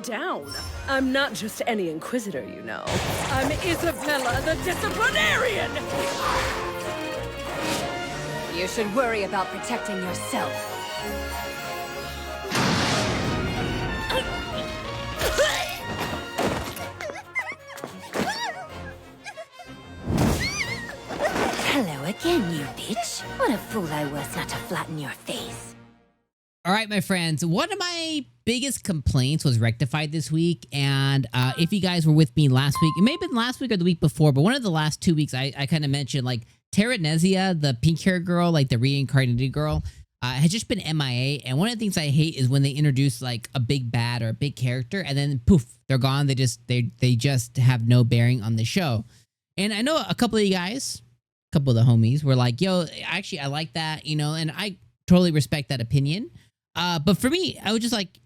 down. I'm not just any inquisitor, you know. I'm Isabella the Disciplinarian! You should worry about protecting yourself. Hello again, you bitch. What a fool I was not to flatten your face. All right, my friends, one of my biggest complaints was rectified this week. And if you guys were with me last week, it may have been last week or the week before, but one of the last 2 weeks, I kind of mentioned like 𝐒𝐻𝐻𝐵𝐵, the pink hair girl, like the reincarnated girl, has just been MIA. And one of the things I hate is when they introduce like a big bad or a big character and then poof, they're gone. They just have no bearing on the show. And I know a couple of you guys, a couple of the homies were like, yo, actually, I like that, you know, and I totally respect that opinion. But for me, I would just like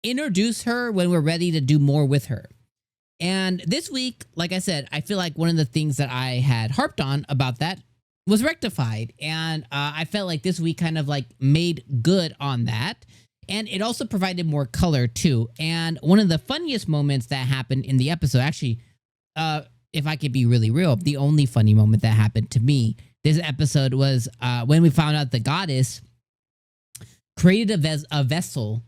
introduce her when we're ready to do more with her. And this week, like I said, I feel like one of the things that I had harped on about that was rectified. And I felt like this week kind of like made good on that. And it also provided more color too. And one of the funniest moments that happened in the episode, actually, if I could be really real, the only funny moment that happened to me this episode was when we found out the goddess created a vessel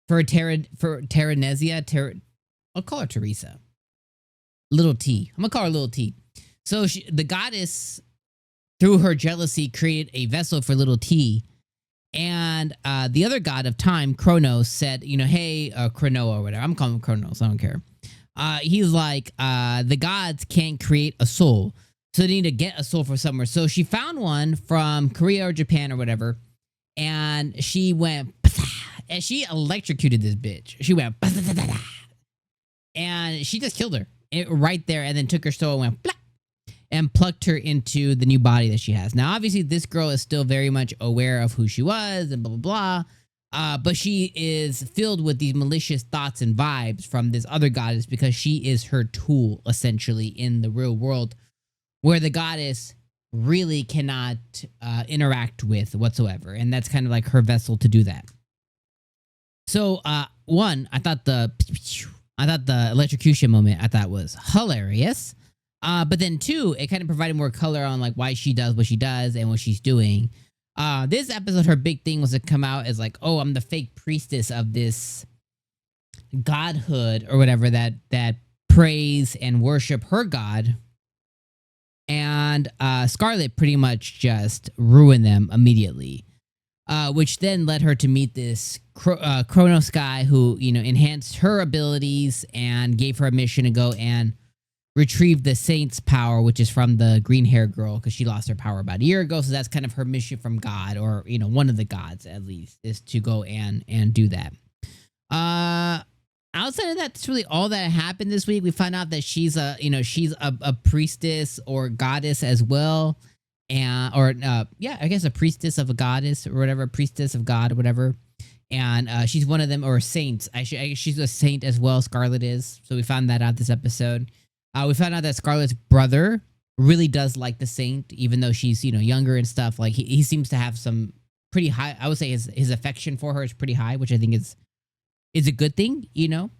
for 𝐒𝐻𝐻𝐵𝐵. I'll call her Teresa. Little T. I'm gonna call her Little T. So the goddess, through her jealousy, created a vessel for Little T. And the other god of time, Kronos, said, you know, hey, Chronoa or whatever. I'm calling him Kronos. I don't care. He's like, the gods can't create a soul. So they need to get a soul from somewhere. So she found one from Korea or Japan or whatever. And she went, and she electrocuted this bitch. She went, and she just killed her right there, and then took her soul and went, and plucked her into the new body that she has. Now, obviously, this girl is still very much aware of who she was and blah, blah, blah. But she is filled with these malicious thoughts and vibes from this other goddess because she is her tool, essentially, in the real world, where the goddess really cannot interact with whatsoever. And that's kind of like her vessel to do that. So, one, I thought the electrocution moment, I thought was hilarious. But then two, it kind of provided more color on like why she does what she does and what she's doing. This episode, her big thing was to come out as like, oh, I'm the fake priestess of this godhood or whatever that praise and worship her god. And Scarlet pretty much just ruined them immediately, which then led her to meet this Kronos guy who, you know, enhanced her abilities and gave her a mission to go and retrieve the saint's power, which is from the green hair girl because she lost her power about a year ago. So that's kind of her mission from God, or, you know, one of the gods at least, is to go and do that. Outside of that, that's really all that happened this week. We found out that she's a priestess or goddess as well. And, yeah, I guess a priestess of a goddess or whatever, priestess of God or whatever. And she's one of them, or saints. She's a saint as well, Scarlet is. So we found that out this episode. We found out that Scarlet's brother really does like the saint, even though she's, you know, younger and stuff. Like he seems to have some pretty high, I would say his affection for her is pretty high, which I think is a good thing, you know?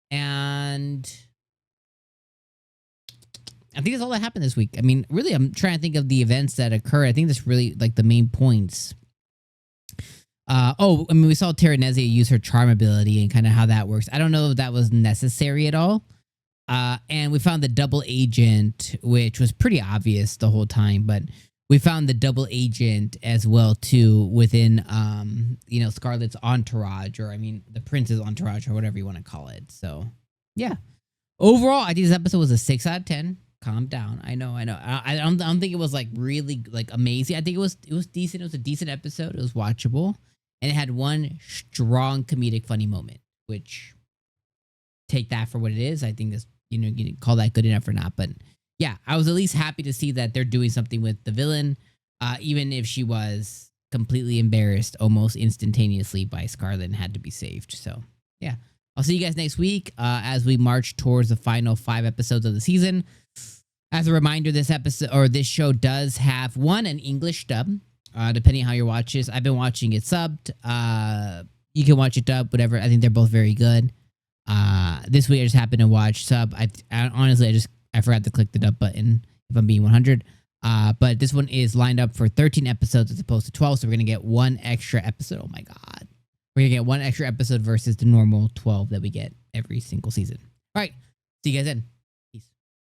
And I think that's all that happened this week. I mean, really, I'm trying to think of the events that occurred. I think that's really like the main points. I mean, we saw 𝐒𝐻𝐻𝐵𝐵 use her charm ability and kind of how that works. I don't know if that was necessary at all. And we found the double agent, which was pretty obvious the whole time, but we found the double agent as well too within you know, Scarlet's entourage, or I mean the prince's entourage, or whatever you want to call it. So yeah, overall I think this episode was a 6 out of 10. Calm down. I know. I don't think it was like really like amazing. I think it was decent. It was a decent episode. It was watchable, and it had one strong comedic funny moment, which, take that for what it is. I think this, you know, you can call that good enough or not, but yeah, I was at least happy to see that they're doing something with the villain, even if she was completely embarrassed almost instantaneously by Scarlet and had to be saved. So yeah, I'll see you guys next week as we march towards the final 5 episodes of the season. As a reminder, this episode, or this show, does have an English dub, depending on how you watch this. I've been watching it subbed. you can watch it dub, whatever. I think they're both very good. This week I just happened to watch sub. Honestly, I forgot to click the dub button if I'm being 100. But this one is lined up for 13 episodes as opposed to 12, so we're gonna get one extra episode. Oh my god, we're gonna get one extra episode versus the normal 12 that we get every single season. All right, see you guys then.